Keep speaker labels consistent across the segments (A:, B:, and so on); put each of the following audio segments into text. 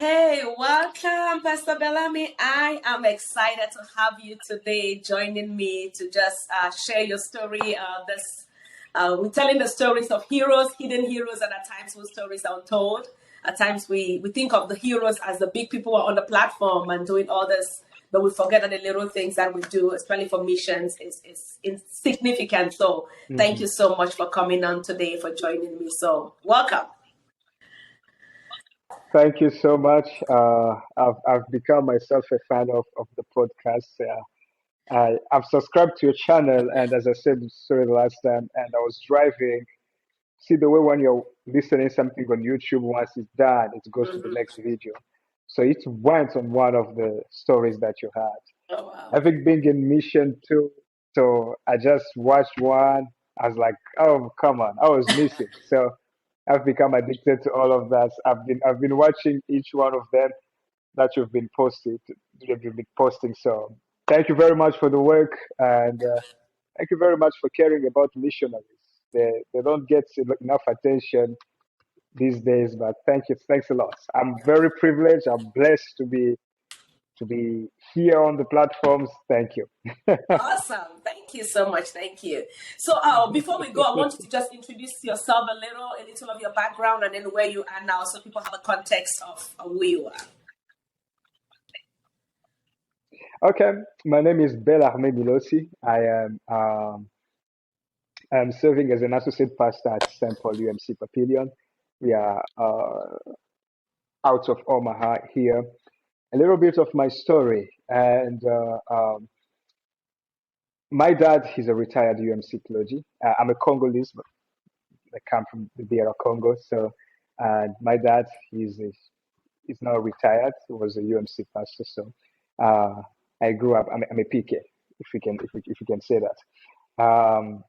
A: Hey, welcome, Pastor Bellamy. I am excited to have you today joining me to just share your story. We're telling the stories of heroes, hidden heroes, and at times whose stories are untold. At times we think of the heroes as the big people who are on the platform and doing all this, but we forget that the little things that we do, especially for missions, is insignificant. So thank
B: Mhm.
A: you so much for coming on today, for joining me. So welcome.
B: Thank you so much. I've become myself a fan of the podcast. I've subscribed to your channel, and as I said, sorry, the last time, and I was driving. See the way when you're listening something on YouTube, once it's done, it goes to the
A: Mhm.
B: next video. So it went on one of the stories that you had.
A: Oh, wow.
B: Having been in mission too, so I just watched one. I was like, oh come on, I was missing. So I've become addicted to all of that. I've been watching each one of them that you've been posting. So thank you very much for the work, and thank you very much for caring about missionaries. They don't get enough attention these days, but thanks a lot. I'm very privileged. I'm blessed to be here on the platforms. Thank you.
A: Awesome. Thank you so much. Thank you. So, before we go, I want you to just introduce yourself a little of your background, and then where you are now, so people have a context of who you are.
B: Okay, my name is Bellarmé Milosi. I'm serving as an associate pastor at St. Paul UMC Papillion. We are out of Omaha here. A little bit of my story. And my dad, he's a retired UMC clergy. I'm a Congolese, but I come from the DR Congo. So my dad, he's now retired. He was a UMC pastor. So uh, I grew up, I'm a PK, if we can say that. Um,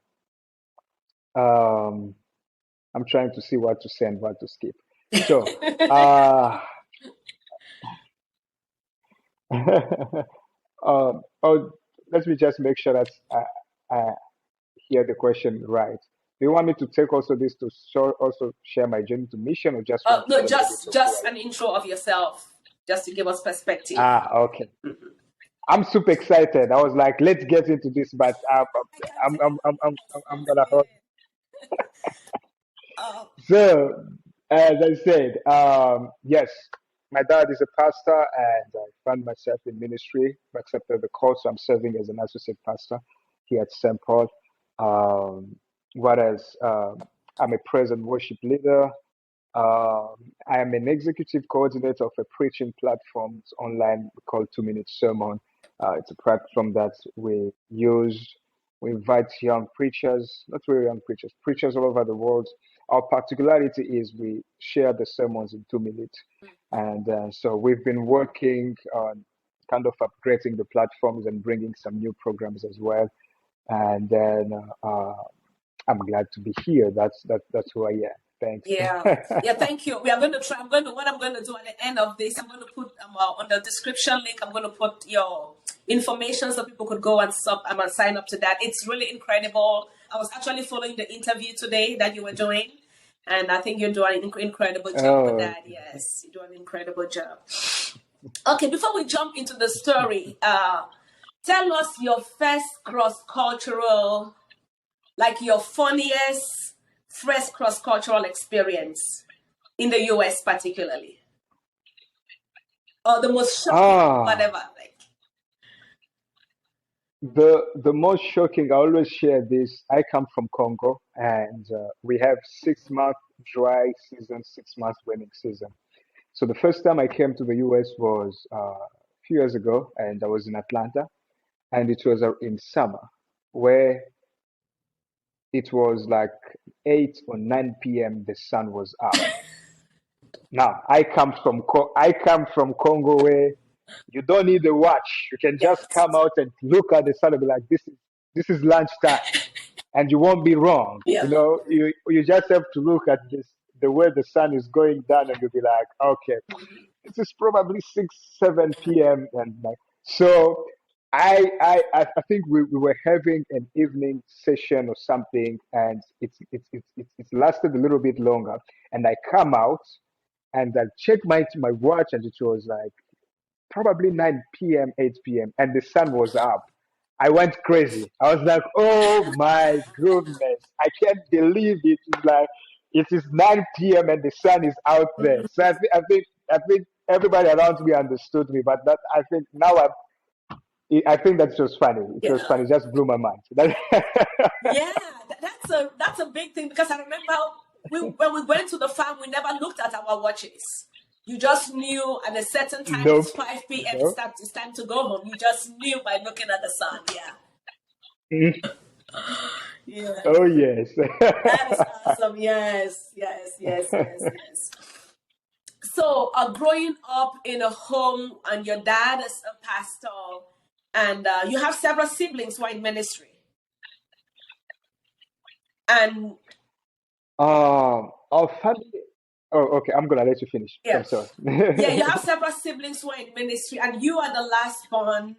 B: I'm trying to see what to say and what to skip. So, uh, oh, let me just make sure that I hear the question right. Do you want me to take also this to also share my journey to mission, or just want to
A: No,
B: share a little bit of who
A: just
B: I
A: an intro of yourself, just to give us perspective.
B: am? Okay. I'm super excited. I was like, let's get into this, but
A: I can
B: I'm,
A: tell.
B: I'm, I'm, I'm,
A: Let's go
B: I'm gonna
A: for
B: hold.
A: it.
B: So, as I said, yes, my dad is a pastor, and I found myself in ministry, accepted the call, so I'm serving as an associate pastor here at St. Paul. Um, what else? I'm a praise and worship leader. I am an executive coordinator of a preaching platform. It's online called 2 Minute Sermon. It's a platform that we use. We invite young preachers, not really young preachers, preachers all over the world. Our particularity is we share the sermons in 2 minutes. And so we've been working on kind of upgrading the platforms and bringing some new programs as well. And then I'm glad to be here. That's who I am. Thanks.
A: Yeah, yeah. Thank you. We are going to try. What I'm going to do at the end of this. I'm going to put on the description link. I'm going to put your information so people could go and sign up to that. It's really incredible. I was actually following the interview today that you were doing, and I think you're doing an incredible job with
B: Oh,
A: that. Yes, you're doing an incredible job. Okay, before we jump into the story, tell us your first cross cultural, like your funniest first cross cultural experience in the US, particularly, or the most shocking,
B: ah,
A: whatever. Like,
B: the most shocking. I always share this. I come from Congo, and we have 6 month dry season, 6 months raining season. So the first time I came to the US was a few years ago, and I was in Atlanta, and it was in summer, where it was like 8 or 9 p.m. The sun was up. Now I come from Congo, where you don't need a watch. You can just
A: yes,
B: come out and look at the sun and be like, this is lunchtime, and you won't be wrong.
A: yeah,
B: You just have to look at this the way the sun is going down, and you'll be like, okay, this is probably 6 7 p.m. and like so. I think we were having an evening session or something, and it's lasted a little bit longer. And I come out, and I checked my watch, and it was like probably 9 p.m., 8 p.m., and the sun was up. I went crazy. I was like, oh my goodness, I can't believe it. It's like it is 9 p.m. and the sun is out there.
A: Mhm.
B: So I think everybody around me understood me, but that I think now I think that's just funny. It was
A: Yeah.
B: funny. It just blew my mind.
A: Yeah, that's a big thing because I remember when we went to the farm, we never looked at our watches. You just knew at a certain time it's
B: Nope.
A: 5 p.m.
B: Nope.
A: It's time to go home. You just knew by looking at the sun. Yeah.
B: Mm.
A: Yeah.
B: Oh yes.
A: That is awesome. Yes, yes, yes, yes, yes. So, growing up in a home and your dad is a pastor, and you have several siblings who are in ministry, and
B: Our family. Oh, okay. I'm gonna let you finish.
A: yeah,
B: I'm sorry.
A: yeah, you have several siblings who are in ministry, and you are the last born.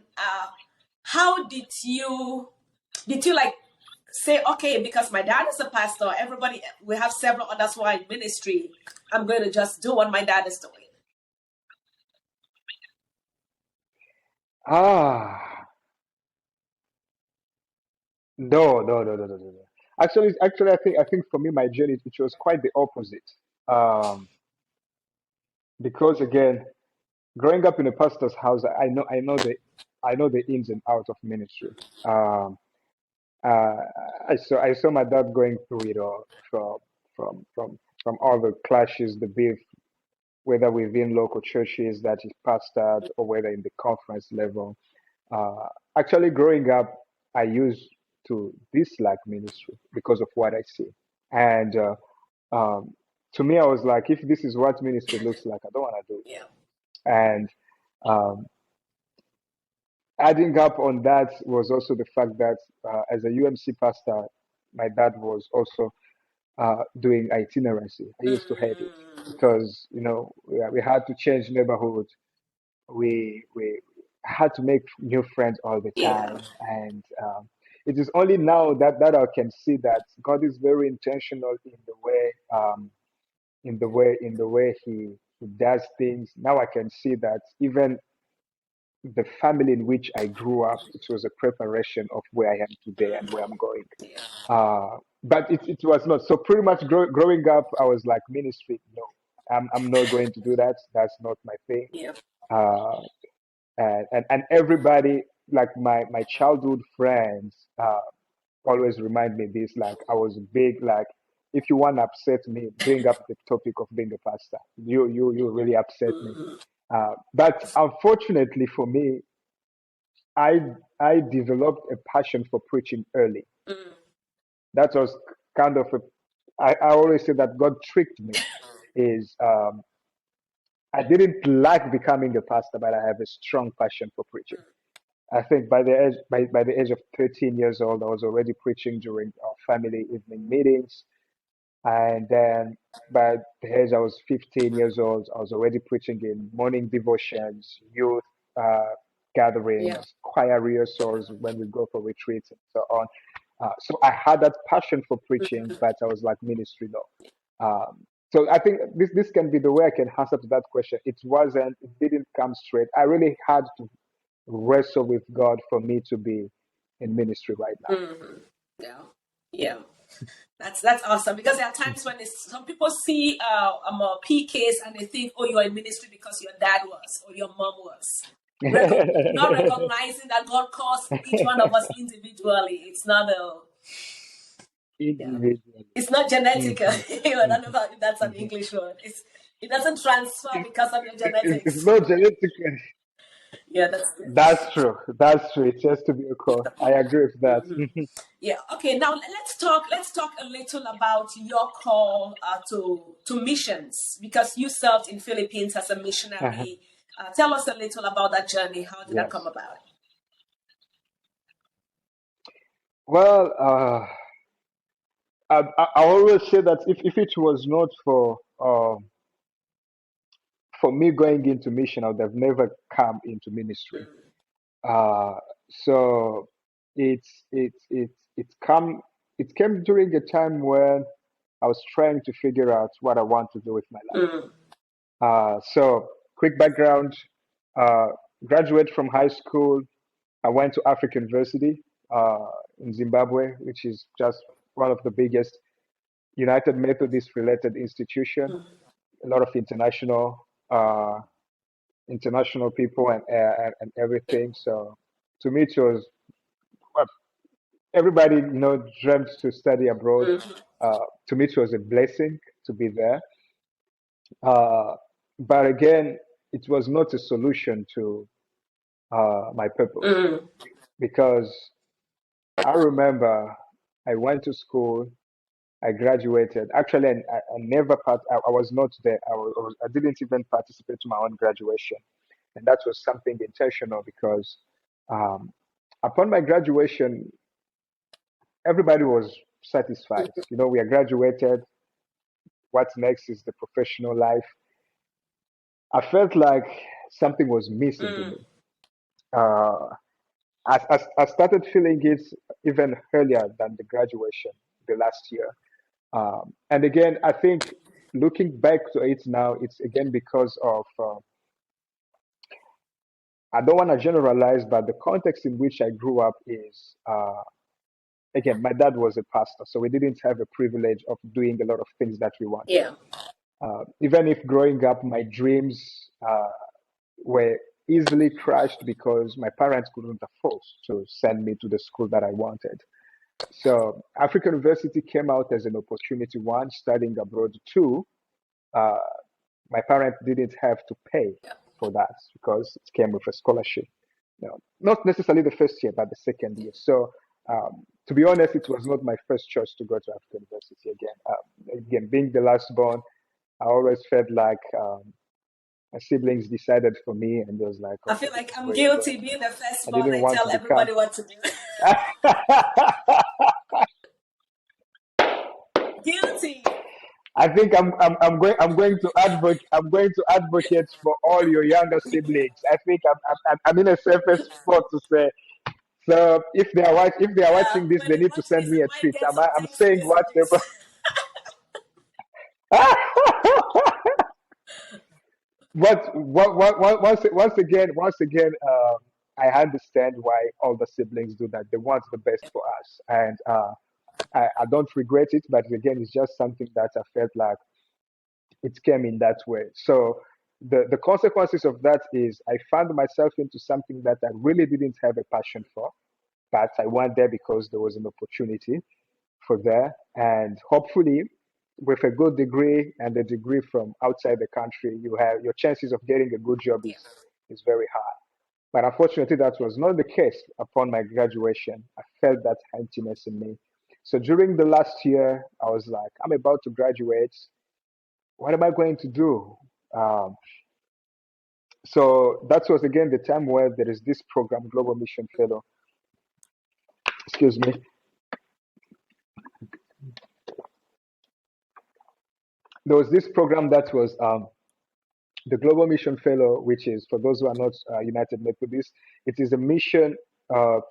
A: How did you like say, okay, because my dad is a pastor, everybody we have several others who are in ministry. I'm going to just do what my dad is doing.
B: Ah, no, no, no, no, no, no, no. Actually, I think for me, my journey, it was quite the opposite. Um, because again, growing up in a pastor's house, I know the ins and outs of ministry. Um, uh, I saw my dad going through it all from from from all the clashes, the beef, whether within local churches that he pastored or whether in the conference level. Uh, Actually, growing up, I used to dislike ministry because of what I see. And um, to me, I was like, if this is what ministry looks like, I don't want to do
A: Yeah.
B: it. And um, adding up on that was also the fact that as a UMC pastor, my dad was also doing itinerancy. I used to hate it
A: Mm,
B: because, we had to change neighborhood. We had to make new friends all the
A: yeah.
B: time, and it is only now that I can see that God is very intentional in the way he does things. Now I can see that even the family in which I grew up, it was a preparation of where I am today and where I'm going.
A: Yeah.
B: But it was not. So pretty much growing up, I was like, ministry, no, I'm not going to do that. That's not my thing.
A: Yeah.
B: Uh, and everybody, like my childhood friends, always remind me this. Like I was big. Like if you want to upset me, bring up the topic of being a pastor. You really upset me.
A: Mhm.
B: But unfortunately for me, I I developed a passion for preaching early.
A: Mm.
B: That was kind of a. I always say that God tricked me. Is I didn't like becoming a pastor, but I have a strong passion for preaching. I think by the age of 13 years old, I was already preaching during our family evening meetings, and then by the age I was 15 years old, I was already preaching in morning devotions, youth uh,
A: Yeah.
B: gatherings, choir rehearsals when we go for retreats and so on. So I had that passion for preaching,
A: Mhm.
B: but I was like ministry no. So I think this can be the way I can answer to that question. It didn't come straight. I really had to wrestle with God for me to be in ministry right now.
A: Mhm. Yeah. Yeah. That's awesome because there are times when some people see PKs and they think, oh, you're in ministry because your dad was or your mom was. Not recognizing that God calls each one of us individually. It's not a yeah.
B: Individually.
A: It's not genetic.
B: Mhm,
A: I don't know if that's an
B: mhm.
A: English word. It doesn't transfer
B: It's,
A: because of your
B: it's
A: genetics.
B: not genetic.
A: Yeah, that's good.
B: That's true. That's true. It has to be a call. I agree with that.
A: Mhm. Yeah. Okay. Now let's talk a little about your call to missions because you served in Philippines as a
B: Uh-huh.
A: missionary. Tell us a little about that journey. How did that come
B: Yes.
A: about?
B: Well, I always say that if it was not for me going into mission, I would have never come into ministry.
A: Mm.
B: Uh, so it's come it came during a time when I was trying to figure out what I want to do with my life.
A: Mm.
B: So quick background, uh, graduate from high school. I went to African University in Zimbabwe, which is just one of the biggest United Methodist related institution. A lot of uh, international people and everything. So to me, it was well, everybody dreamt to study abroad.
A: Mhm.
B: To me, it was a blessing to be there. Uh, but again, it was not a solution to my purpose
A: Mm.
B: because I remember I went to school, I graduated. Actually, I never I was not there. I didn't even participate to my own graduation, and that was something intentional because um, upon my graduation, everybody was satisfied. We are graduated. What's next is the professional life. I felt like something was missing in
A: Mm.
B: me. Uh, I started feeling it even earlier than the graduation, the last year. And again, I think looking back to it now, it's again because of, I don't want to generalize, but the context in which I grew up is, again, my dad was a pastor, so we didn't have a privilege of doing a lot of things that we wanted.
A: Yeah.
B: Even if growing up, my dreams were easily crushed because my parents couldn't afford to send me to the school that I wanted. So African University came out as an opportunity, one, studying abroad, two, uh, my parents didn't have to pay for that because it came with a scholarship. Not necessarily the first year, but the second year. So, to be honest, it was not my first choice to go to African University again. Again, being the last born, I always felt like my siblings decided for me, and it was like,
A: I feel
B: okay,
A: like I'm
B: where you go.
A: guilty being the
B: I
A: firstborn.
B: didn't
A: I
B: want
A: tell
B: to become.
A: everybody what to do. Guilty.
B: I think I'm going to advocate for all your younger siblings. I think I'm in a safest spot to say. So if they are watching this,
A: But
B: they
A: the
B: need to
A: funny
B: send
A: is,
B: me
A: I
B: a
A: might
B: treat.
A: get some
B: I'm
A: text
B: saying
A: messages.
B: whatever. But once again, I understand why all the siblings do that. They want the best for us, and I don't regret it. But again, it's just something that I felt like it came in that way. So the consequences of that is I found myself into something that I really didn't have a passion for, but I went there because there was an opportunity for there. And hopefully, with a good degree and a degree from outside the country, you have your chances of getting a good job
A: Yeah.
B: is very high. But unfortunately, that was not the case upon my graduation. I felt that emptiness in me. So during the last year, I was like, I'm about to graduate. What am I going to do? Um, so that was again the time where there is this program, Global Mission Fellow. Excuse me. There was this program that was the Global Mission Fellow, which is for those who are not United Methodist. It is a mission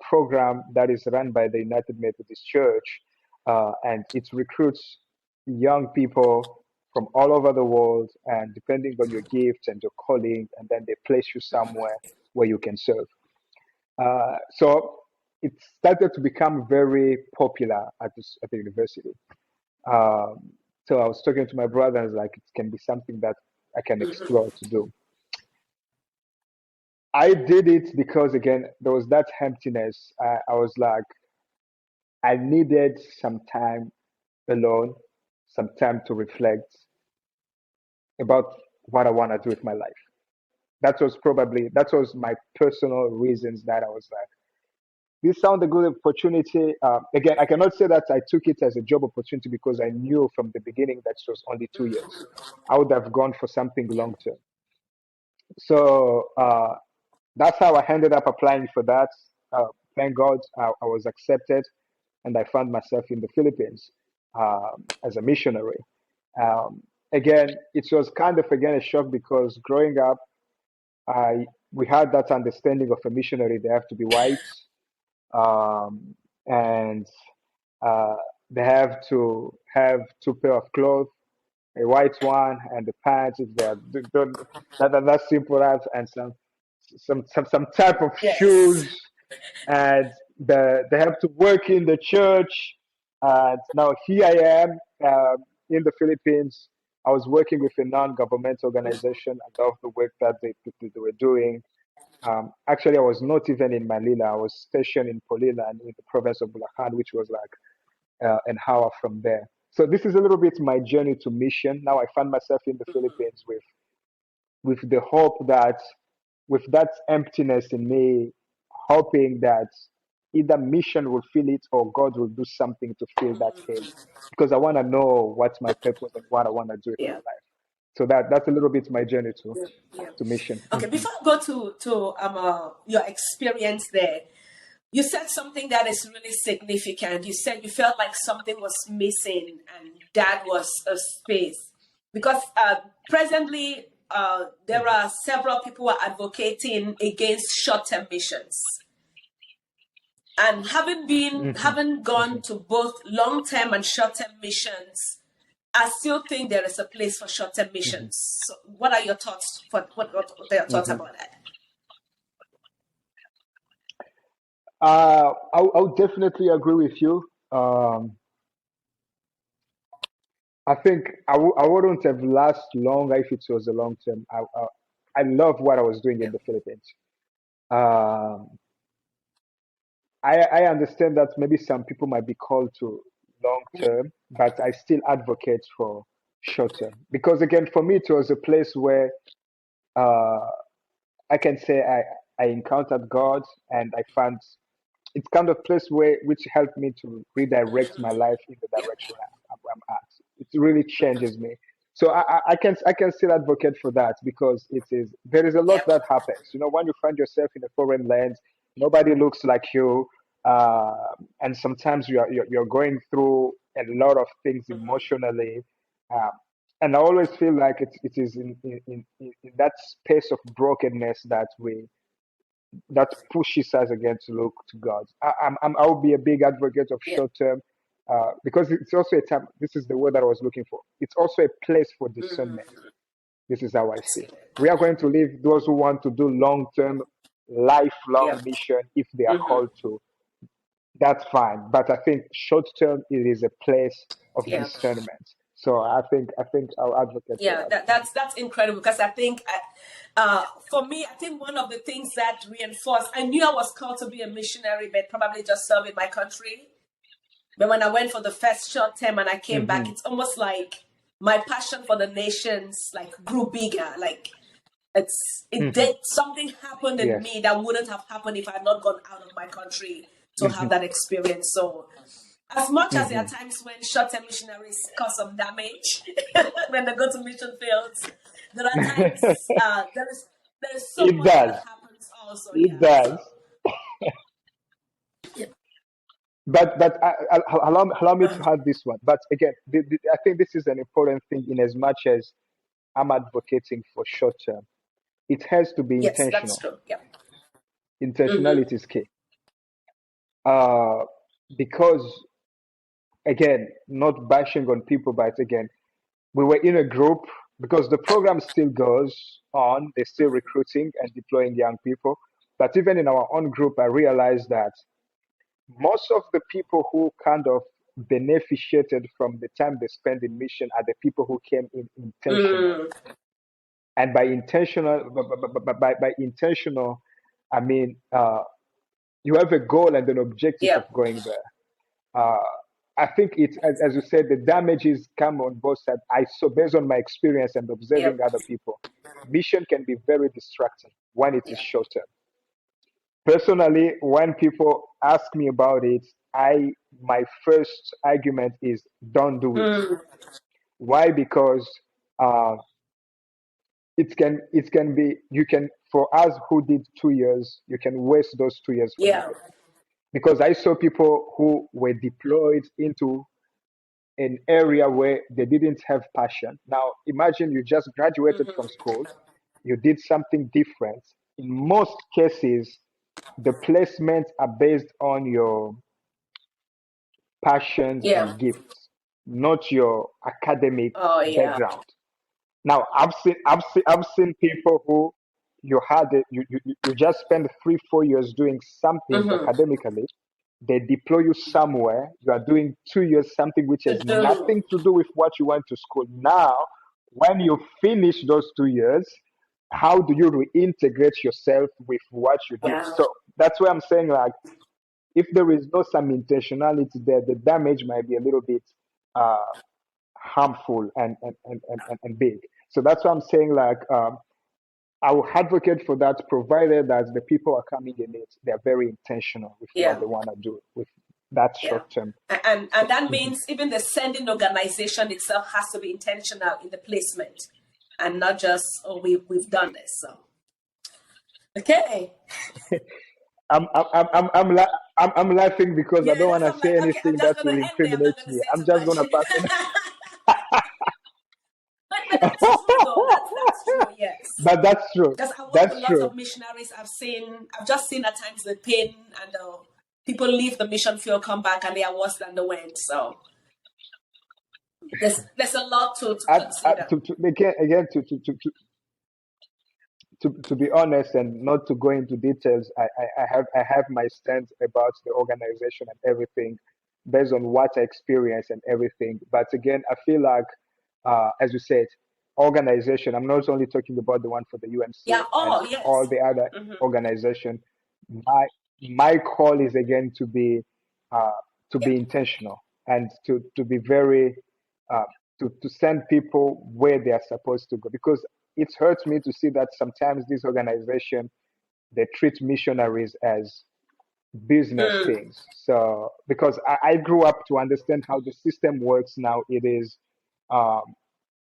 B: program that is run by the United Methodist Church, and it recruits young people from all over the world, and depending on your gift and your calling, and then they place you somewhere where you can serve. So it started to become very popular at the university. Um, so I was talking to my brother, and I was like, it can be something that I can
A: Mhm.
B: explore to do. I did it because again, there was that emptiness. I was like, I needed some time alone, some time to reflect about what I want to do with my life. That was my personal reasons that I was like, this sounds a good opportunity. Again, I cannot say that I took it as a job opportunity because I knew from the beginning that it was only 2 years. I would have gone for something
A: Yeah.
B: long term. So that's how I ended up applying for that. Thank God I was accepted, and I found myself in the Philippines as a missionary. Um, Again, it was kind of again a shock because growing up, I we had that understanding of a missionary. They have to be white, and uh, they have to have two pair of clothes, a white one, and the pants if they're that simple as, and some type of
A: Yes.
B: shoes, and they have to work in the church. And now here I am in the Philippines. I was working with a non-government organization. I love the work that they were doing. Actually, I was not even in Manila. I was stationed in Polilan in the province of Bulacan, which was like an hour from there. So this is a little bit my journey to mission. Now I find myself in the Philippines with the hope that with that emptiness in me, hoping that either mission will fill it or God will do something to fill that hole. Because I want to know what's my purpose and what I want to do in my
A: Yeah.
B: life. So that's a little bit my journey
A: Yeah. Yeah.
B: to mission.
A: Okay. Before I go to your experience there, you said something that is really significant. You said you felt like something was missing, and that was a space. Because presently, there are several people who are advocating against short-term missions. And having gone to both long-term and short-term missions, I still think there is a place for short-term missions. So what are your thoughts? What are your thoughts about that?
B: I'll definitely agree with you. I think I wouldn't have last longer if it was a long term. I love what I was doing
A: Yeah.
B: in the Philippines. Um, I understand that maybe some people might be called to long term, but I still advocate for short term because again, for me, it was a place where uh, I can say I encountered God and I found it's kind of place where which helped me to redirect my life in the
A: Yeah.
B: direction I'm at. It really changes me. So I can still advocate for that because it is there is a lot
A: Yeah.
B: that happens. You know, when you find yourself in a foreign land, nobody looks like you, and sometimes you're going through a lot of things emotionally. Um, and I always feel like it is in that space of brokenness that pushes us again to look to God. I will be a big advocate of
A: Yeah.
B: short term because it's also a time. This is the word that I was looking for. It's also a place for discernment. This is how I see. We are going to leave those who want to do long term,
A: Yeah.
B: lifelong mission if they are
A: Mm-hmm.
B: called to. That's fine, but I think short term it is a place of
A: Yeah.
B: discernment. So I think I'll advocate for
A: Yeah,
B: that.
A: that's incredible because I think, for me, I think one of the things that reinforced, I knew I was called to be a missionary, but probably just serving my country. But when I went for the first short term and I came back,
B: Hmm.
A: it's almost like my passion for the nations like grew bigger. Like it
B: Hmm.
A: did something happened in
B: Yes.
A: me that wouldn't have happened if I had not gone out of my country to have
B: Hmm.
A: that experience. So as much as there are
B: Hmm.
A: times when short-term missionaries cause some damage when they go to mission fields, there are times there is so
B: It
A: much that
B: does.
A: happens also.
B: It
A: Yeah.
B: does.
A: So yeah.
B: But allow me to add this one. But again, I think this is an important thing in as much as I'm advocating for short term. It has to be
A: Yes, that's
B: intentional.
A: true. Yeah.
B: Intentionality is key. Uh, because again, not bashing on people, but again, we were in a group because the program still goes on. They're still recruiting and deploying young people. But even in our own group, I realized that most of the people who kind of beneficiated from the time they spent in mission are the people who came in intentional.
A: Mm,
B: And by intentional, by intentional, I mean you have a goal and an objective
A: yeah.
B: of going there. Uh, I think it's as you said, the damages come on both sides. I so based on my experience and
A: Yeah.
B: observing other people, mission can be very distracting when it is
A: Yeah.
B: short term. Personally, when people ask me about it, I my first argument is don't do it.
A: Mm,
B: Why? Because uh, it can be you can for us who did 2 years, you can waste those 2 years for
A: yeah.
B: nothing. Because I saw people who were deployed into an area where they didn't have passion. Now, imagine you just graduated from school, you did something different. In most cases, the placements are based on your passions
A: Yeah.
B: and gifts. not your academic
A: Oh yeah.
B: background. Now, I've seen people who you just spend 3 4 years doing something
A: Mm-hmm.
B: academically. They deploy you somewhere. You are doing 2 years something which
A: To
B: has
A: do.
B: nothing to do with what you went to school. Now, when you finish those 2 years, how do you reintegrate yourself with what you did?
A: Yeah.
B: So that's why I'm saying, like, if there is no some intentionality there, the damage might be a little bit uh, harmful and big. So that's why I'm saying, like, I will advocate for that, provided that the people are coming in it, they're very intentional with what
A: Yeah.
B: they want to do with that
A: Yeah.
B: short term.
A: And that
B: Mhm.
A: means even the sending organization itself has to be intentional in the placement and not just, oh, we've done this. So okay.
B: I'm laughing because I
A: Yeah,
B: don't
A: that's
B: want
A: what
B: to
A: I'm
B: say
A: like, okay, I'm
B: anything
A: just
B: that
A: gonna
B: will
A: end there. I'm not
B: incriminate
A: gonna
B: me.
A: say
B: I'm
A: too
B: just
A: much.
B: gonna pass on.
A: But that's true though. That's true, yes.
B: But that's true.
A: Because I work with
B: That's
A: lots
B: true.
A: of missionaries. I've just seen at times the pain and people leave the mission field, come back, and they are worse than they went. So there's a lot to consider.
B: Again, to be honest and not to go into details, I have my stance about the organization and everything based on what I experience and everything. But again, I feel like, as you said, organization. I'm not only talking about the one for the UMC
A: Yeah.
B: and
A: Oh
B: all
A: yes.
B: the other
A: Hmm.
B: organization. My my call is again uh, to
A: Yeah.
B: be intentional and to be very uh, to send people where they are supposed to go, because it hurts me to see that sometimes these organizations, they treat missionaries as business
A: Mm.
B: things. So because I grew up to understand how the system works now, it is um,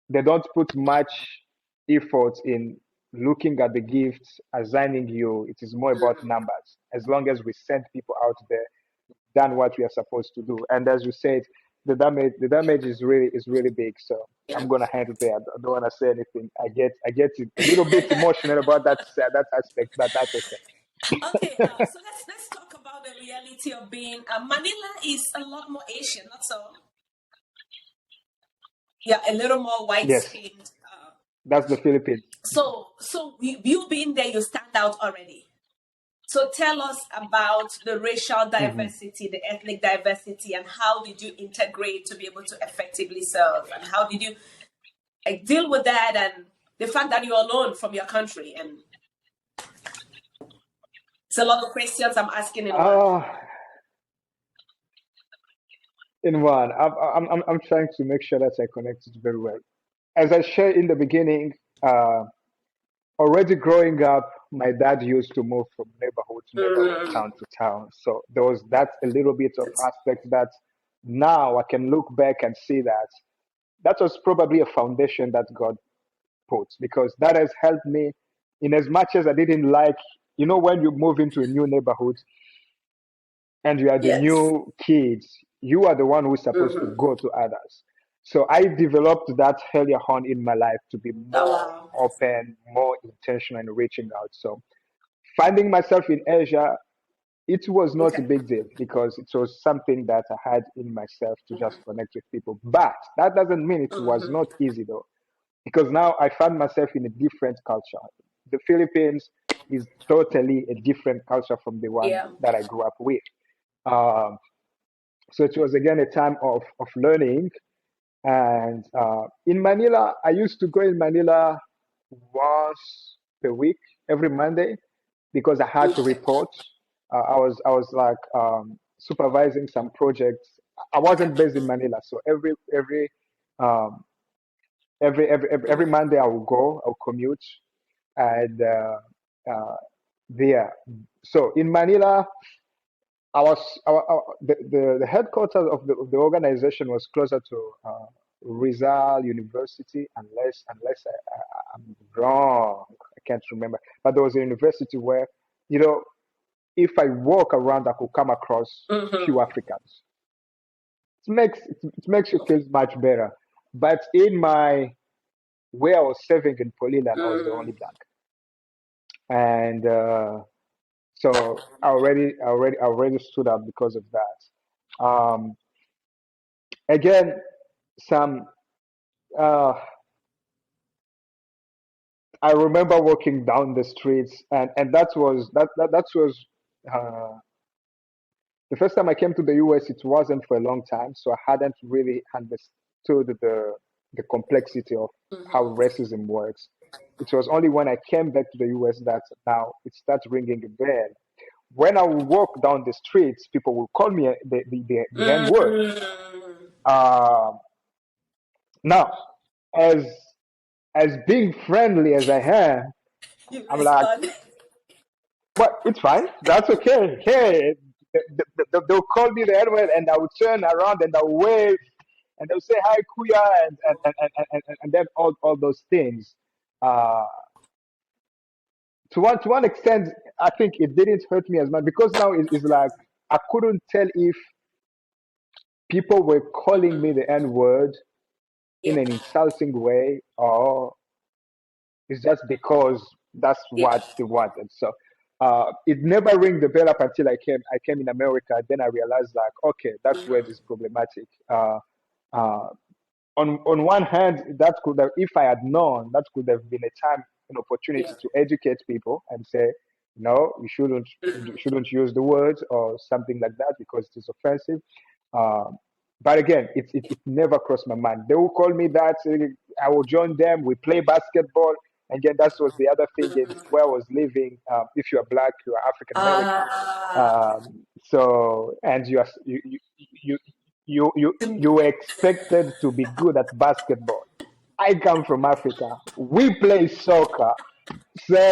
B: they don't put much effort in looking at the gifts, assigning you. It is more about numbers. As long as we send people out there, done what we are supposed to do. And as you said, the damage is really big. So
A: Yeah.
B: I'm gonna handle there. I don't wanna say anything. I get a little bit emotional about that aspect, but that's okay.
A: Okay. So let's talk about the reality of being. Manila is a lot more Asian, not so. Yeah, a little more white
B: Yes,
A: skinned.
B: that's the Philippines.
A: So you being there, you stand out already. So tell us about the racial
B: Hmm.
A: diversity, the ethnic diversity, and how did you integrate to be able to effectively serve? And how did you like deal with that and the fact that you're alone from your country? And it's a lot of questions I'm asking in one.
B: Oh, in one, I'm trying to make sure that I connect it very well. As I shared in the beginning, uh, already growing up, my dad used to move from neighborhood to neighborhood,
A: Mm,
B: town to town. So there was that a little bit of aspect that now I can look back and see that that was probably a foundation that God put, because that has helped me in as much as I didn't like, when you move into a new neighborhood and you are the
A: yes.
B: new kids, you are the one who's supposed to
A: Hmm.
B: go to others. So I developed that earlier on in my life to be
A: Oh
B: more
A: wow.
B: open, more intentional in reaching out. So finding myself in Asia, it was not a
A: Okay.
B: big deal because it was something that I had in myself to just connect with people. But that doesn't mean it was
A: Hmm.
B: not easy though, because now I found myself in a different culture. The Philippines is totally a different culture from the one
A: Yeah.
B: that I grew up with. Um, so it was again a time of learning. And in Manila, I used to go in Manila once per week, every Monday, because I had to
A: Okay.
B: report. I was like supervising some projects. I
A: Okay.
B: wasn't based in Manila, so um, every
A: Hmm.
B: Monday I will go. I'll commute and uh, there. So in Manila, I was the headquarters of the organization was closer to Rizal University, I'm wrong. I can't remember, but there was a university where, you know if I walk around, I could come across few
A: Hmm.
B: Africans. It makes you feel much better. But in my where I was serving in Poliland, I was the only
A: Mm.
B: black, and so I already stood out because of that. Again. some uh, I remember walking down the streets, and that was uh, the first time I came to the US. It wasn't for a long time, so I hadn't really understood the complexity of how
A: Mhm.
B: racism works. It was only when I came back to the US that now it starts ringing a bell. When I would walk down the streets, people would call me the N word.
A: Mm.
B: Uh, now, as as being friendly as I am,
A: You
B: I'm like,
A: respond.
B: but it's fine. That's okay. Hey, they'll call me the N word, and I would turn around and I'll wave, and they'll say hi, Kuya, and then all those things. Uh, to one extent, I think it didn't hurt me as much because now it's like I couldn't tell if people were calling me
A: Mhm.
B: the N word in
A: Yeah.
B: an insulting way or it's just because that's
A: Yeah.
B: what they wanted. So it never rang the bell up until I came in America. Then I realized like, okay, that's where
A: Mhm.
B: this is problematic. Uh, on one hand, that could have, if I had known, that could have been a time, an opportunity
A: Yeah.
B: to educate people and say, no, you
A: Mhm.
B: shouldn't use the words or something like that because it is offensive. Um, but again, it never crossed my mind. They will call me that. I will join them. We play basketball. Again, that was the other thing in
A: Mhm.
B: where I was living. If you are black, you are African American.
A: Ah.
B: So and you you were expected to be good at basketball. I come from Africa. We play soccer. So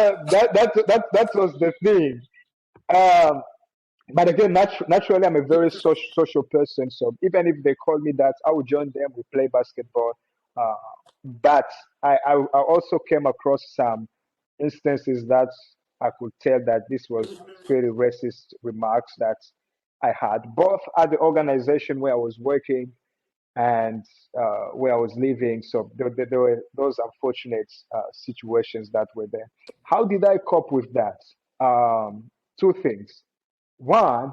B: that was the thing. Um, but again, naturally, I'm a very social person. So even if they call me that, I will join them. We play basketball. Uh, but I also came across some instances that I could tell that this was very racist remarks that I had, both at the organization where I was working and where I was living. So there were those unfortunate situations that were there. How did I cope with that? Two things. One,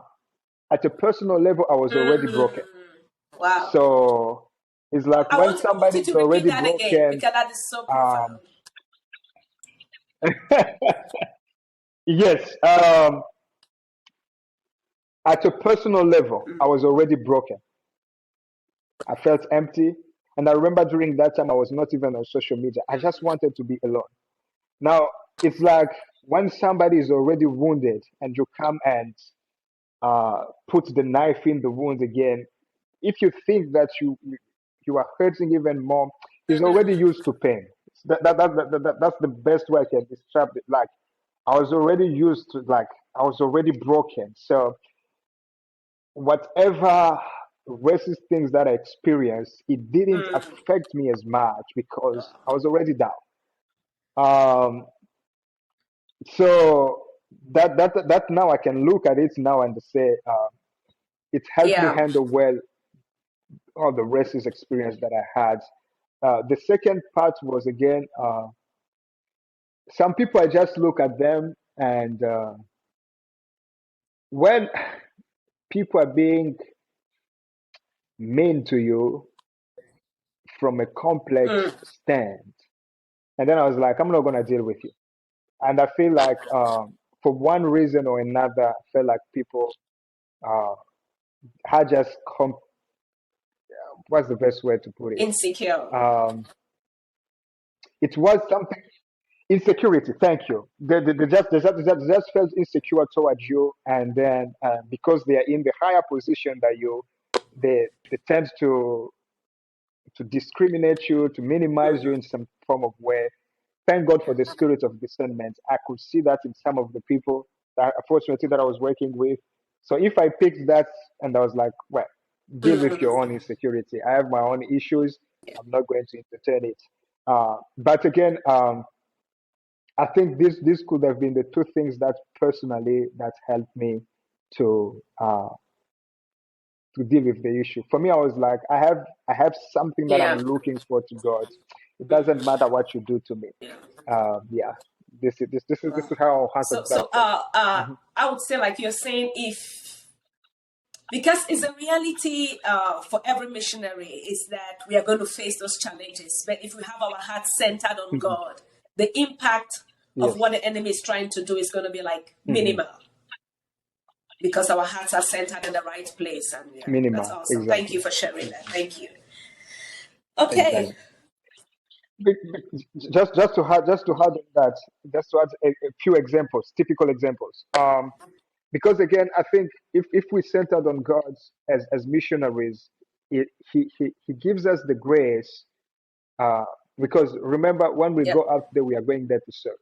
B: at a personal level, I was already broken.
A: Mhm. Wow.
B: So it's like when
A: I want
B: somebody
A: you to
B: is
A: repeat
B: already
A: that again
B: broken,
A: because that is so
B: um,
A: profound.
B: yes, at a personal level, I was already broken. I felt empty. And I remember during that time, I was not even on social media. I just
A: Mhm.
B: wanted to be alone. Now, it's like when somebody is already wounded and you come and put the knife in the wound again, if you think that you are hurting even more, he's already
A: Mhm.
B: used to pain. That's the best way I can describe it. Like I was already used to like I was already broken. So whatever racist things that I experienced, it didn't
A: Mhm.
B: affect me as much because I was already down. Um, so that now I can look at it now and say it helped me
A: Yeah.
B: handle well all the racist experience that I had. The second part was again, some people I just look at them and when people are being mean to you from a complex
A: Mm.
B: stand, and then I was like, I'm not gonna deal with you. And I feel like for one reason or another, I felt like people uh, had just what's the best way to put it?
A: Insecure.
B: Um, it was something insecurity. Thank you. They just felt insecure towards you, and then because they are in the higher position that you, they tend to discriminate you, to minimize you in some form of way. Thank God for the spirit of discernment. I could see that in some of the people that unfortunately that I was working with. So if I picked that and I was like, well, deal with your own
A: Mhm.
B: insecurity. I have my own issues. I'm not going to entertain it. But again, I think this could have been the two things that personally that helped me to uh, to deal with the issue. For me, I was like, I have something that I'm
A: Yeah.
B: looking for to God. It doesn't matter what you do to me.
A: Yeah.
B: Yeah, This is how our heart
A: So,
B: has
A: so
B: battled.
A: I would say, like you're saying, if because it's a reality for every missionary is that we are going to face those challenges. But if we have our hearts centered on
B: Mhm.
A: God, the impact of
B: Yes.
A: what the enemy is trying to do is going to be like
B: Mhm.
A: minimal because our hearts are centered in the right place. And yeah, that's
B: Minimal.
A: awesome. Thank you
B: Exactly.
A: for sharing that. Thank you. Okay.
B: Exactly. Just to add on that, just to add a few examples, typical examples. Because again, I think if we centered on God as missionaries, he gives us the grace. Uh, because remember, when we
A: Yep.
B: go out there, we are going there to serve.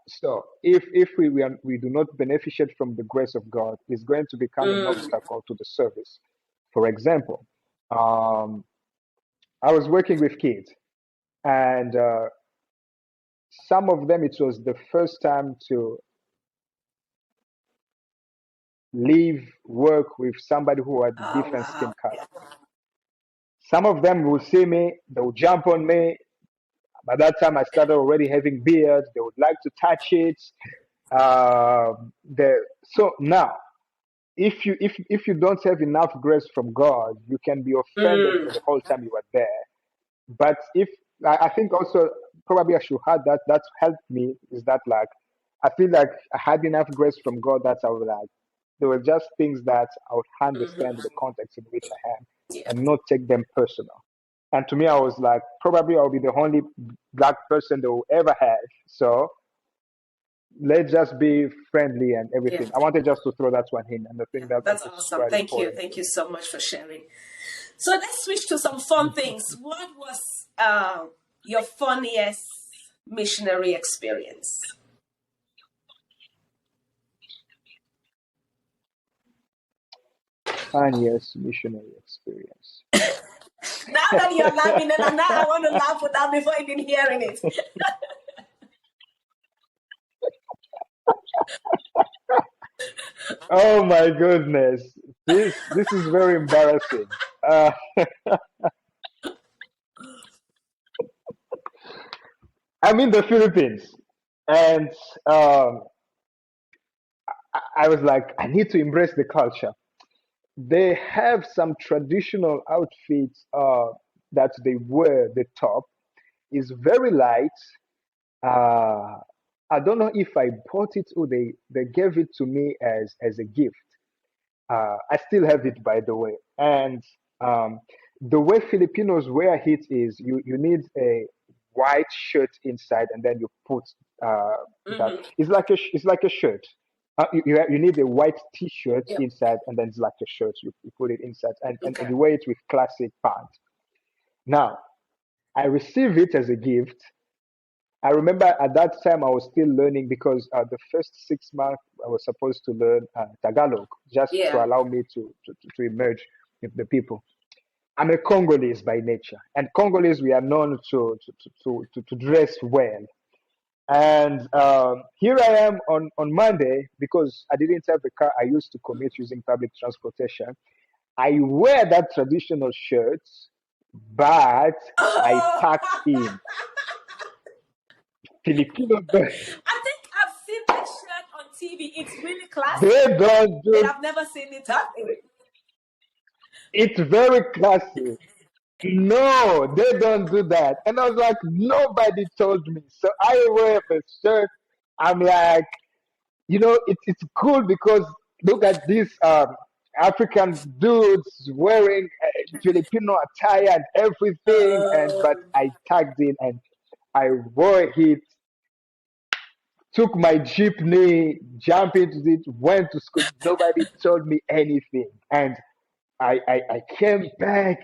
B: So if we do not beneficiate from the grace of God, it's going to become an
A: Mm.
B: obstacle to the service. For example, um, I was working with kids, and some of them it was the first time to leave work with somebody who had
A: Oh,
B: different skin
A: wow.
B: color.
A: Yeah.
B: Some of them will see me, they will jump on me. By that time, I started already having beard. They would like to touch it. So now, if you don't have enough grace from God, you can be offended for
A: Mm.
B: the whole time you are there. But if I think also probably I should add that helped me is that like I feel like I had enough grace from God that I was like there were just things that I would understand
A: Mm-hmm.
B: the context in which I am
A: Yeah.
B: and not take them personal. And to me, I was like, probably I'll be the only black person they will ever have. So let's just be friendly and
A: Yeah.
B: everything. I wanted just to throw that one in, and I
A: Yeah.
B: think that
A: That's
B: it's
A: awesome.
B: quite
A: Thank you.
B: important
A: Thank
B: too.
A: you so much for sharing. So let's switch to some fun things. What was your funniest missionary experience?
B: Funniest missionary experience.
A: Now that you're laughing, and now I want to laugh without before even hearing it.
B: Oh my goodness, this is very embarrassing. Uh, I'm in the Philippines, and um, I was like, I need to embrace the culture. They have some traditional outfits that they wear. The top is very light. Uh, I don't know if I bought it or they gave it to me as a gift. I still have it, by the way. And um, the way Filipinos wear it is you need a white shirt inside, and then you put that.
A: Mm-hmm.
B: It's like a shirt. You need a white T-shirt
A: Yep.
B: inside, and then it's like a shirt. You put it inside, and
A: Okay.
B: you wear it with classic pants. Now, I receive it as a gift. I remember at that time I was still learning because the first 6 months I was supposed to learn Tagalog just to
A: Yeah.
B: allow me to emerge with the people. I'm a Congolese by nature, and Congolese we are known to dress well. And here I am on Monday because I didn't have a car. I used to commute using public transportation. I wear that traditional shirt, but I
A: Oh,
B: packed in Filipino.
A: I think I've seen that shirt on TV. It's really classy,
B: They don't
A: but
B: do.
A: I've never seen it happen.
B: It's very classy. No, they don't do that. And I was like, nobody told me. So I wear the shirt. I'm like, it's cool because look at these African dudes wearing Filipino attire and everything. And but
A: Um,
B: I tagged in and I wore it, took my jeepney, jumped into it, went to school. Nobody told me anything. And I came back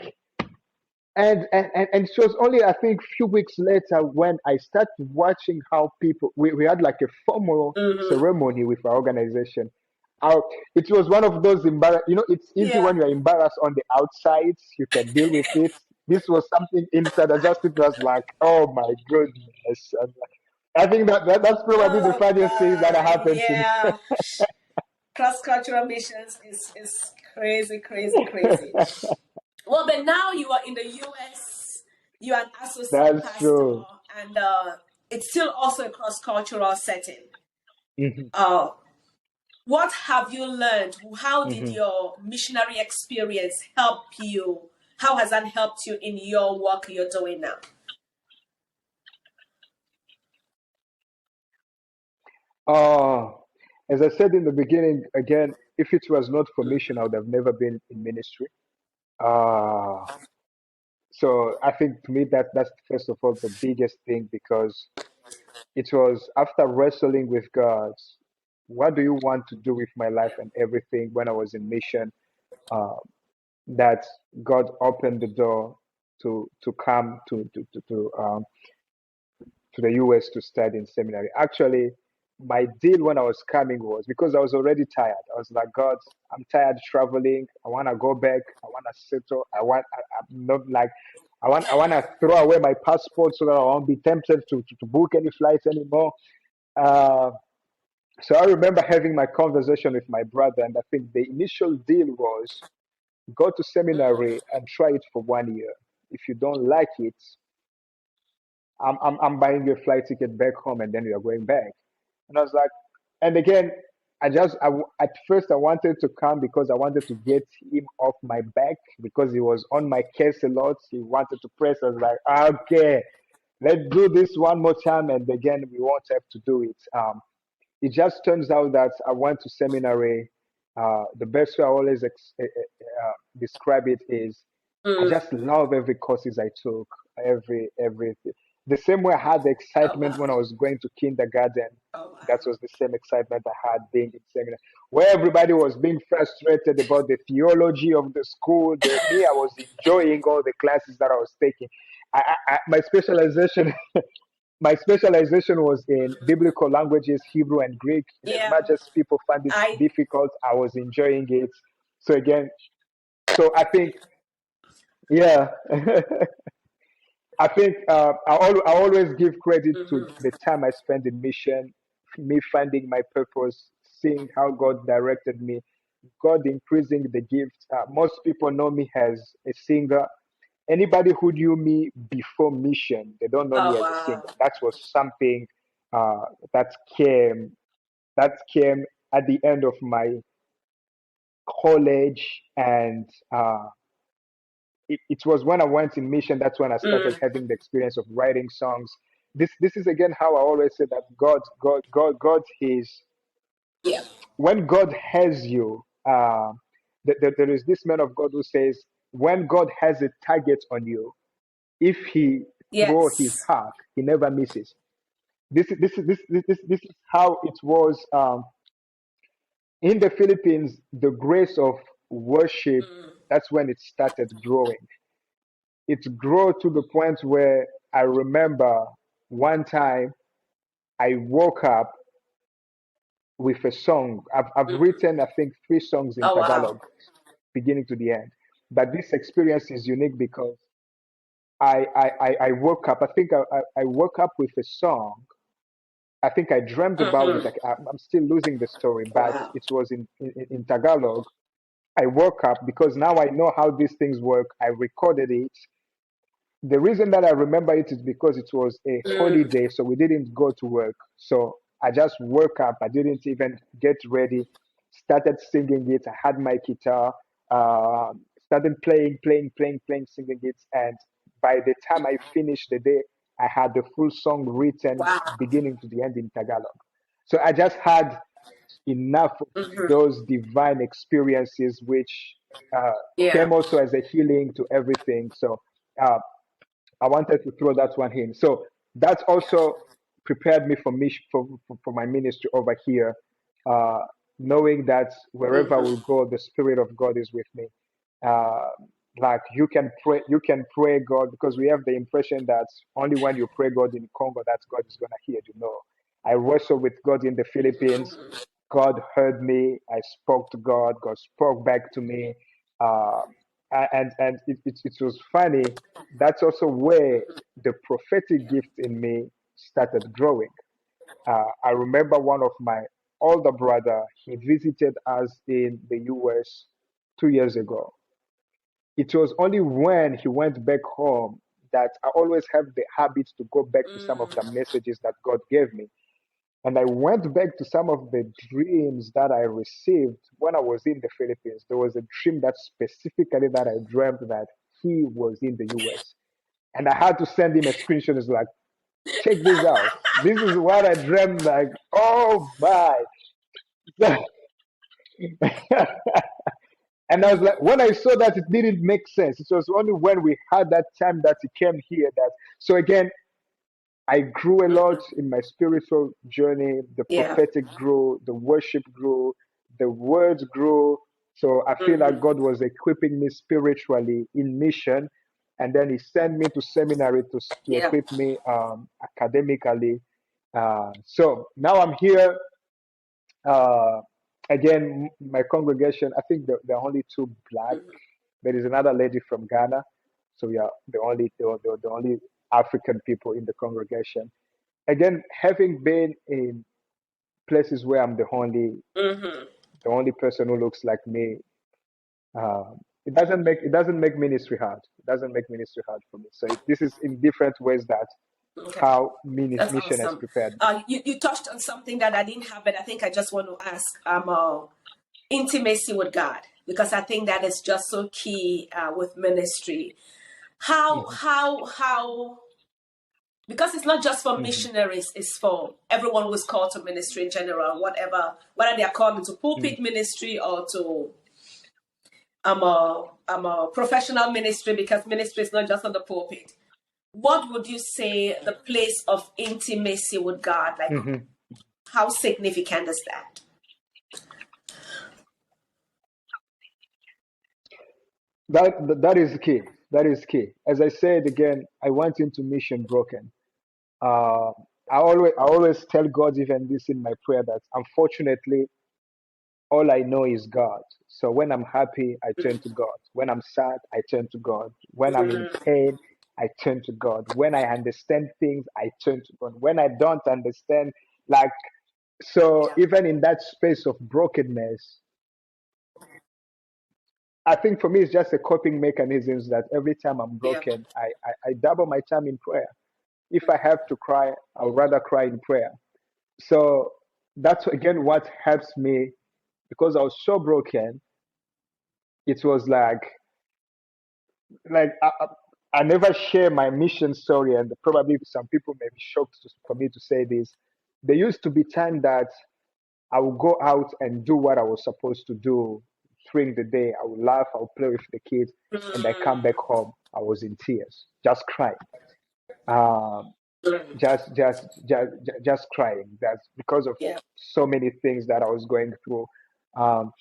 B: and it was only I think few weeks later when I started watching how people we had like a formal
A: mhm.
B: ceremony with our organization. Our, it was one of those it's easy
A: Yeah.
B: when you're embarrassed on the outside, you can deal with it. This was something inside. I just it was like, oh my goodness. And I think that's probably the
A: Oh
B: funniest thing that
A: my.
B: happened to me.
A: Yeah. Cross cultural missions is crazy, crazy, crazy. Well, but now you are in the US. You are an associate
B: That's
A: pastor,
B: true.
A: and it's still also a cross-cultural setting.
B: Hmm.
A: Uh, what have you learned? How did
B: Hmm.
A: your missionary experience help you? How has that helped you in your work you're doing now?
B: Uh, as I said in the beginning, again, if it was not for mission, I would have never been in ministry. Uh, so I think to me that's first of all the biggest thing, because it was after wrestling with God, what do you want to do with my life and everything when I was in mission, uh, that God opened the door to come to the US to study in seminary. Actually, my deal when I was coming was because I was already tired. I was like, God, I'm tired traveling. I want to go back. I want to settle. I'm not like, I want to throw away my passport so that I won't be tempted to book any flights anymore. Uh, so I remember having my conversation with my brother, and I think the initial deal was go to seminary and try it for 1 year. If you don't like it, I'm buying you a flight ticket back home, and then we are going back. And I was like, and again, at first I wanted to come because I wanted to get him off my back because he was on my case a lot. He wanted to press. I was like, okay, let's do this one more time, and again, we won't have to do it. It just turns out that I went to seminary. The best way I always describe it is I
A: Mm.
B: just love every courses I took, everything. The same way I had the
A: Oh
B: excitement
A: wow.
B: when I was going to kindergarten.
A: Oh
B: That
A: wow.
B: was the same excitement I had being in seminary, where everybody was being frustrated about the theology of the school. Me, I was enjoying all the classes that I was taking. My specialization my specialization was in biblical languages, Hebrew and Greek. And as
A: Yeah.
B: much as people find it
A: I
B: difficult, I was enjoying it. So again, so I think, yeah, I think I always give credit to
A: mhm.
B: the time I spent in mission, me finding my purpose, seeing how God directed me, God increasing the gift. Most people know me as a singer. Anybody who knew me before mission, they don't know me
A: Oh
B: as a
A: wow.
B: singer. That was something uh, that came that came at the end of my college, and it was when I went in mission. That's when I started
A: Mm.
B: having the experience of writing songs. This is again how I always say that God is
A: Yeah.
B: when God has you. There is this man of God who says when God has a target on you, if he throw his
A: Yes.
B: heart, he never misses. This is how it was in the Philippines. The grace of worship,
A: Mm.
B: that's when it started growing. It grew to the point where I remember one time I woke up with a song. I've
A: Mhm.
B: written, I think, 3 songs in
A: Oh wow.
B: Tagalog, beginning to the end. But this experience is unique because I woke up. I think I woke up with a song. I think I dreamt about it.
A: Mhm.
B: Like, I'm still losing the story, but
A: Wow.
B: it was in Tagalog. I woke up because now I know how these things work. I recorded it. The reason that I remember it is because it was a
A: Mm.
B: holiday, so we didn't go to work. So I just woke up. I didn't even get ready. Started singing it. I had my guitar. Started playing, singing it. And by the time I finished the day, I had the full song written,
A: Wow.
B: beginning to the end in Tagalog. So I just had enough of
A: Mhm.
B: those divine experiences, which uh,
A: Yeah.
B: came also as a healing to everything. So uh, I wanted to throw that one in. So that also prepared me for my ministry over here, uh, knowing that wherever I will
A: Mhm.
B: go, the Spirit of God is with me. Uh, like you can pray God, because we have the impression that only when you pray God in Congo that God is gonna hear you. No, I wrestled with God in the Philippines. God heard me. I spoke to God. God spoke back to me. Uh, and it was funny. That's also where the prophetic gift in me started growing. I remember one of my older brother, he visited us in the US 2 years ago. It was only when he went back home that I always have the habit to go back to some of the messages that God gave me. And I went back to some of the dreams that I received when I was in the Philippines. There was a dream that specifically that I dreamt that he was in the US. And I had to send him a screenshot. It's like, check this out. This is what I dreamt. Like, oh my. And I was like, when I saw that, it didn't make sense. It was only when we had that time that he came here that. So again, I grew a lot in my spiritual journey. The
A: Yeah.
B: prophetic grew, the worship grew, the words grew. So I feel like God was equipping me spiritually in mission. And then he sent me to seminary to
A: Yeah.
B: equip me academically. So now I'm here. Again, my congregation, I think there are only two black. There is another lady from Ghana. So we are the only African people in the congregation. Again, having been in places where I'm the only person who looks like me, it doesn't make ministry hard. It doesn't make ministry hard for me. So this is in different ways that
A: Okay.
B: how
A: That's
B: mission has
A: awesome.
B: prepared me.
A: You touched on something that I didn't have, but I think I just want to ask intimacy with God, because I think that is just so key with ministry. How because it's not just for missionaries, it's for everyone who is called to ministry in general, whether they are called into pulpit ministry or to a professional ministry, because ministry is not just on the pulpit. What would you say the place of intimacy with God, like how significant is that?
B: That is key. That is key. As I said again, I went into mission broken. I always tell God, even this in my prayer, that unfortunately all I know is God. So when I'm happy, I turn to God. When I'm sad, I turn to God. When I'm in pain, I turn to God. When I understand things, I turn to God. When I don't understand, like, so even in that space of brokenness, I think for me it's just a coping mechanisms that every time I'm
A: Yeah.
B: broken, I double my time in prayer. If I have to cry, I'll rather cry in prayer. So that's again what helps me, because I was so broken. It was like I never share my mission story, and probably some people may be shocked for me to say this. There used to be time that I would go out and do what I was supposed to do during the day. I would laugh, I would play with the kids, and I come back home, I was in tears, just crying. Um, just crying. That's because of
A: Yeah.
B: so many things that I was going through. Um,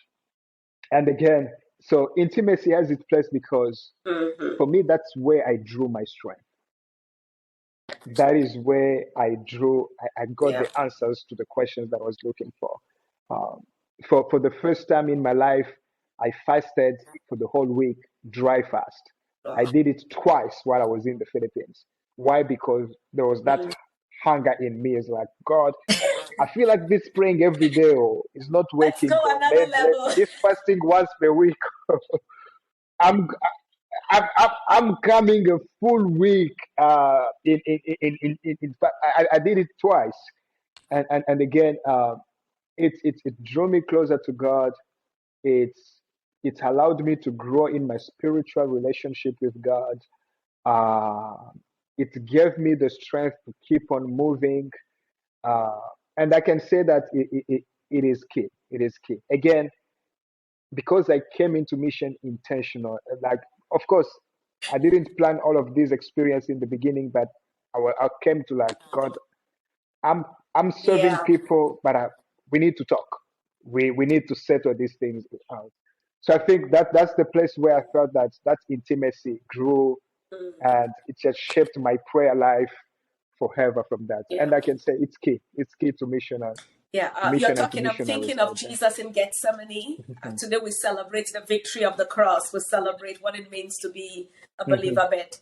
B: and again, so intimacy has its place because for me, that's where I drew my strength. That is where I got
A: Yeah.
B: the answers to the questions that I was looking for. Um, for the first time in my life, I fasted for the whole week, dry fast. I did it twice while I was in the Philippines. Why? Because there was that hunger in me. It's like, God, I feel like this praying every day is not
A: Let's
B: working.
A: go
B: God,
A: another level.
B: this fasting once per week. I'm I'm coming a full week. In fact, I did it twice, and again, it drew me closer to God. It's it allowed me to grow in my spiritual relationship with God. Uh, it gave me the strength to keep on moving. Uh, and I can say that it is key. It is key. Again, because I came into mission intentional. Like, of course, I didn't plan all of these experience in the beginning, but I came to like, God, I'm I'm serving
A: Yeah.
B: people, but we need to talk. We need to settle these things out. So I think that's the place where I felt that intimacy grew, and it just shaped my prayer life forever from that.
A: Yeah.
B: And I can say it's key. It's key to
A: Yeah, you're
B: mission and to
A: talking of
B: missionaries
A: thinking of
B: out there.
A: Jesus in Gethsemane. Today we celebrate the victory of the cross. We celebrate what it means to be a
B: Hmm.
A: believer. But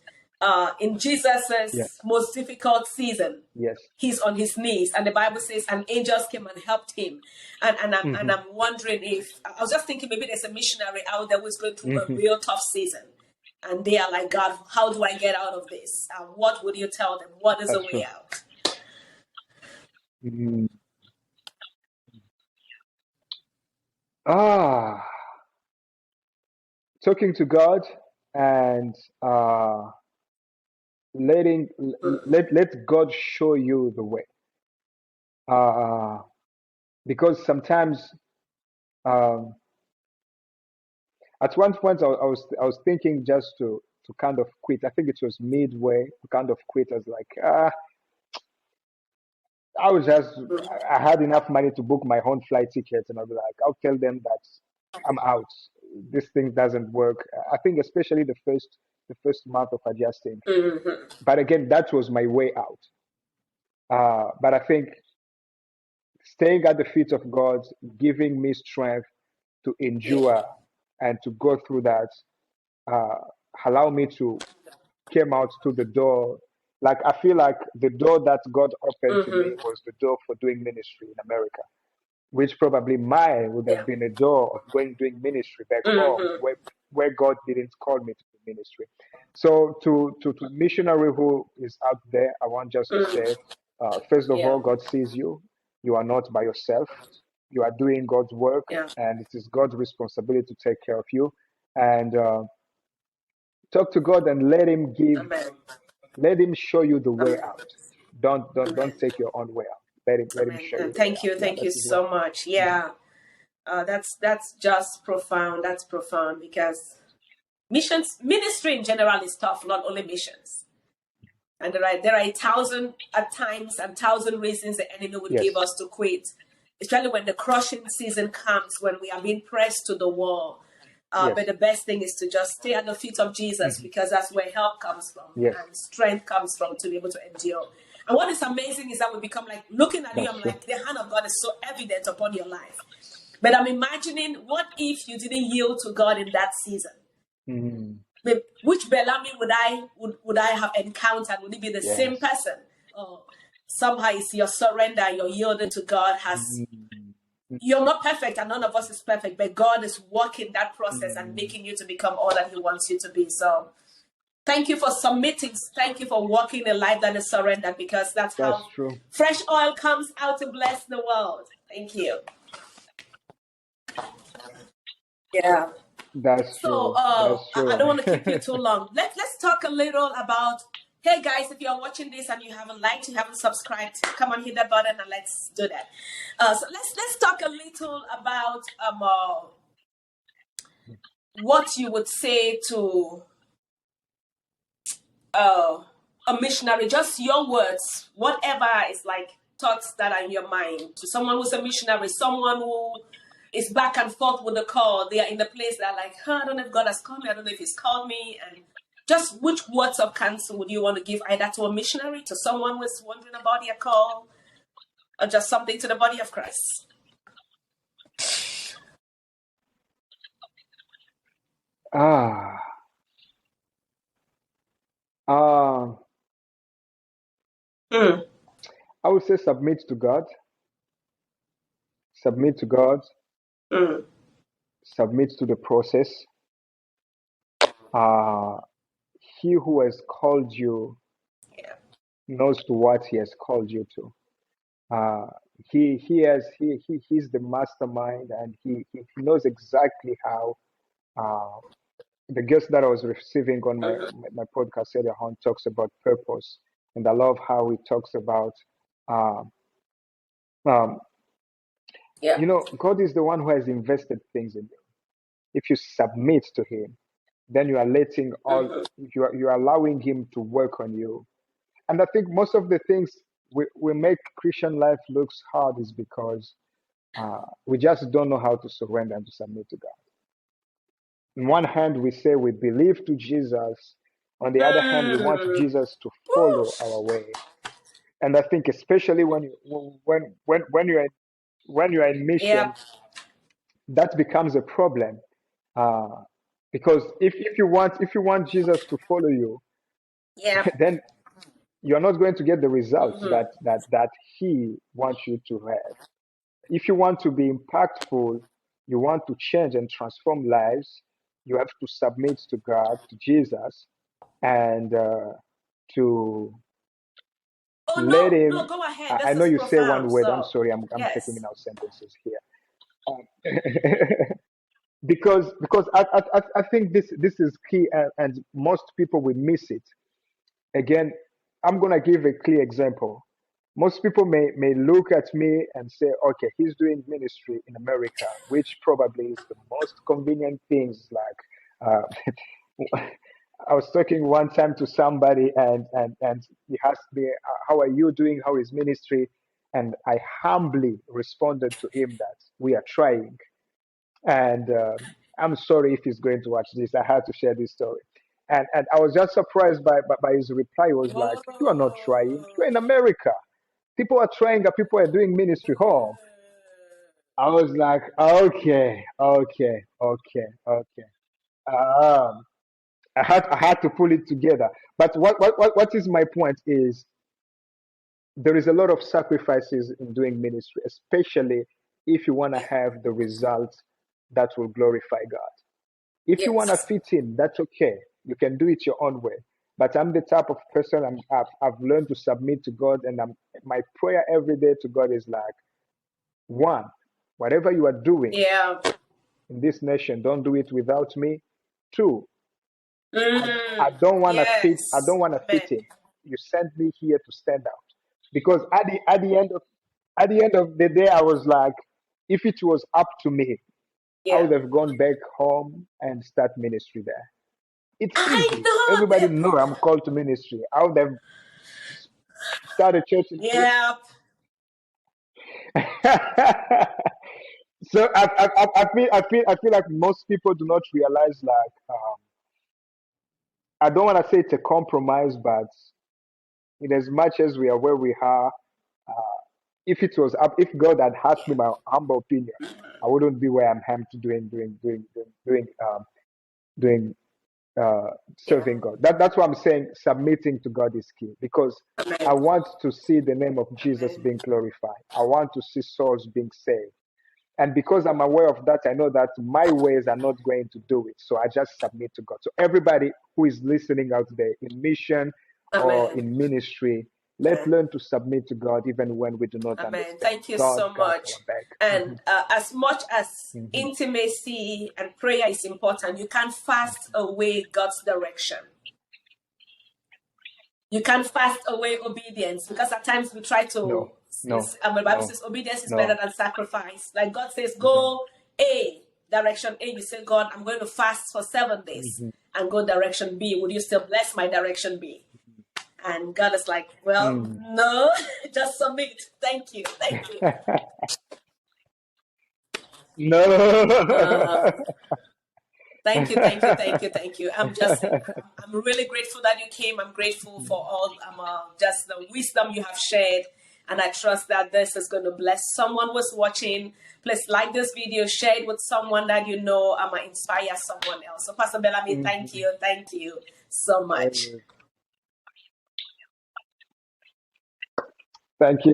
A: in
B: Yeah.
A: Jesus's most difficult season,
B: Yes.
A: he's on his knees, and the Bible says, "And angels came and helped him." And
B: Hmm.
A: I'm wondering if I was just thinking maybe there's a missionary out there who's going through a
B: Hmm.
A: real tough season, and they are like, God, how do I get out of this? What would you tell them? What is the
B: That's
A: way
B: true.
A: out?
B: Mm. Ah, talking to God and letting let God show you the way. Uh, because sometimes um, at one point I was thinking just to kind of quit. I think it was midway to kind of quit. I was like, I was just
A: Mm,
B: I had enough money to book my own flight tickets, and I'll be like, I'll tell them that I'm out. This thing doesn't work. I think especially the first month of adjusting.
A: mhm.
B: But again, that was my way out. But I think staying at the feet of God, giving me strength to
A: Yeah.
B: endure and to go through that, uh, allow me to came out to the door. Like I feel like the door that God opened to me
A: Hmm.
B: was the door for doing ministry in America, which probably mine would
A: Yeah.
B: have been a door of going doing ministry back home
A: Hmm.
B: where God didn't call me to do ministry. So to missionary who is out there, I want just to
A: Hmm.
B: say, first of
A: Yeah.
B: all, God sees you. You are not by yourself. You are doing God's work,
A: Yeah.
B: and it is God's responsibility to take care of you. And talk to God and
A: Amen.
B: let Him show you the way
A: Amen.
B: out. Don't
A: Amen.
B: take your own way out. Let Him
A: Amen.
B: show you
A: And
B: the way
A: thank
B: out.
A: you.
B: Yeah,
A: Thank
B: that
A: you
B: is what.
A: so much.
B: Mhm.
A: Yeah. That's just profound. That's profound because missions ministry in general is tough, not only missions. And there are a thousand at times and thousand reasons the enemy would give
B: Yes.
A: us to quit, especially when the crushing season comes, when we are being pressed to the wall.
B: Yes.
A: But the best thing is to just stay at the feet of Jesus
B: Hmm.
A: because that's where help comes from
B: Yes.
A: and strength comes from to be able to endure. And what is amazing is that we become like looking at you,
B: That's
A: I'm
B: true.
A: like, the hand of God is so evident upon your life. But I'm imagining what if you didn't yield to God in that season?
B: Hmm.
A: Which Bellamy would I have encountered? Would it be the same
B: Yes.
A: person? Or somehow it's your surrender, your yielding to God has.
B: Hmm.
A: You're not perfect, and none of us is perfect, but God is working that process and
B: Hmm.
A: making you to become all that He wants you to be. So thank you for submitting. Thank you for walking a life that is surrendered, because that's
B: That's
A: how
B: true.
A: fresh oil comes out to bless the world. Thank you. Yeah.
B: That's
A: So
B: true. That's
A: I
B: true.
A: don't want to keep you too long. Let's talk a little about. Hey guys, if you're watching this and you haven't liked, you haven't subscribed, come on, hit that button and let's do that. So let's talk a little about what you would say to a missionary. Just your words, whatever is like thoughts that are in your mind to someone who's a missionary, someone who is back and forth with the call. They are in the place that are like, I don't know if God has called me. I don't know if He's called me. And just which words of counsel would you want to give either to a missionary, to someone who's wondering about their call, or just something to the body of Christ?
B: Ah. Um.
A: Mm,
B: I would say submit to God. Submit to God.
A: mm,
B: Submit to the process. Uh, he who has called you
A: yeah.
B: knows to what he has called you to. Uh, he's the mastermind, and he knows exactly how. Uh, the guest that I was receiving on my
A: Mm-hmm.
B: my podcast earlier on talks about purpose, and I love how he talks about. Um, um,
A: Yeah.
B: God is the one who has invested things in you. If you submit to Him, then you are letting all
A: Mm-hmm.
B: you are allowing Him to work on you. And I think most of the things we make Christian life looks hard is because we just don't know how to surrender and to submit to God. On one hand, we say we believe to Jesus. On the other hand, we want
A: Mm.
B: Jesus to
A: Woo.
B: follow our way. And I think especially when you're in mission,
A: Yep.
B: that becomes a problem. Uh, because if you want Jesus to follow you,
A: Yep.
B: then you're not going to get the results
A: Mm-hmm.
B: that He wants you to have. If you want to be impactful, you want to change and transform lives, you have to submit to God, to Jesus, and to
A: Oh
B: let
A: no, no,
B: Him.
A: go ahead.
B: I
A: This
B: know
A: is
B: you say one
A: profound.
B: word. I'm
A: So,
B: sorry. I'm checking in
A: yes.
B: our sentences here. Because I think this is key, and most people will miss it. Again, I'm gonna give a clear example. Most people may look at me and say, okay, he's doing ministry in America, which probably is the most convenient things. Like, I was talking one time to somebody, and he asked me, "How are you doing? How is ministry?" And I humbly responded to him that we are trying. And I'm sorry if he's going to watch this. I had to share this story. And I was just surprised by his reply. He was like, "You are not trying. You're in America. People are trying, and people are doing ministry home." I was like, okay, okay, okay, okay. Um, I had to pull it together. But what is my point is there is a lot of sacrifices in doing ministry, especially if you want to have the results that will glorify God. If you want to
A: Yes.
B: fit in, that's okay. You can do it your own way. But I'm the type of person I've learned to submit to God, and my prayer every day to God is like, one, whatever you are doing
A: Yeah.
B: in this nation, don't do it without me. Two, I
A: Mm,
B: don't want to fit. I
A: yes.
B: don't want to fit
A: Amen.
B: in. You sent me here to stand out, because at the end of the day, I was like, if it was up to me, I
A: Yeah.
B: would have gone back home and start ministry there. It's
A: I
B: easy.
A: know
B: Everybody
A: it.
B: know I'm called to ministry. I would have started church.
A: Yeah.
B: So I feel like most people do not realize, like, I don't want to say it's a compromise, but in as much as we are where we are, if it was up, if God had asked me my humble opinion, I wouldn't be where I'm at doing
A: Yeah.
B: serving God. That's why I'm saying submitting to God is key, because I
A: Amen.
B: want to see the name of Jesus
A: Amen.
B: being glorified. I want to see souls being saved. And because I'm aware of that, I know that my ways are not going to do it. So I just submit to God. So everybody who is listening out there in mission or
A: Amen.
B: in ministry, let's
A: Amen.
B: learn to submit to God even when we do not
A: Amen.
B: understand.
A: Thank you
B: God
A: so
B: got
A: much.
B: our back.
A: And as much as
B: Mhm.
A: intimacy and prayer is important, you can't fast away God's direction. You can't fast away obedience, because at times we try to.
B: No, no,
A: The Bible
B: no,
A: says obedience is better
B: no.
A: than sacrifice. Like God says,
B: Mhm,
A: go A, direction A. You say, God, I'm going to fast for 7 days,
B: mhm,
A: and go direction B. Would you still bless my direction B? And God is like, well,
B: mm.
A: no, just submit. Thank you. Thank you.
B: No.
A: Uh, Thank you, thank you, thank you, thank you. I'm really grateful that you came. I'm grateful for all just the wisdom you have shared. And I trust that this is going to bless someone who's watching. Please like this video, share it with someone that you know, inspire someone else. So Pastor Bellamy,
B: Mhm.
A: thank you so much.
B: Thank you.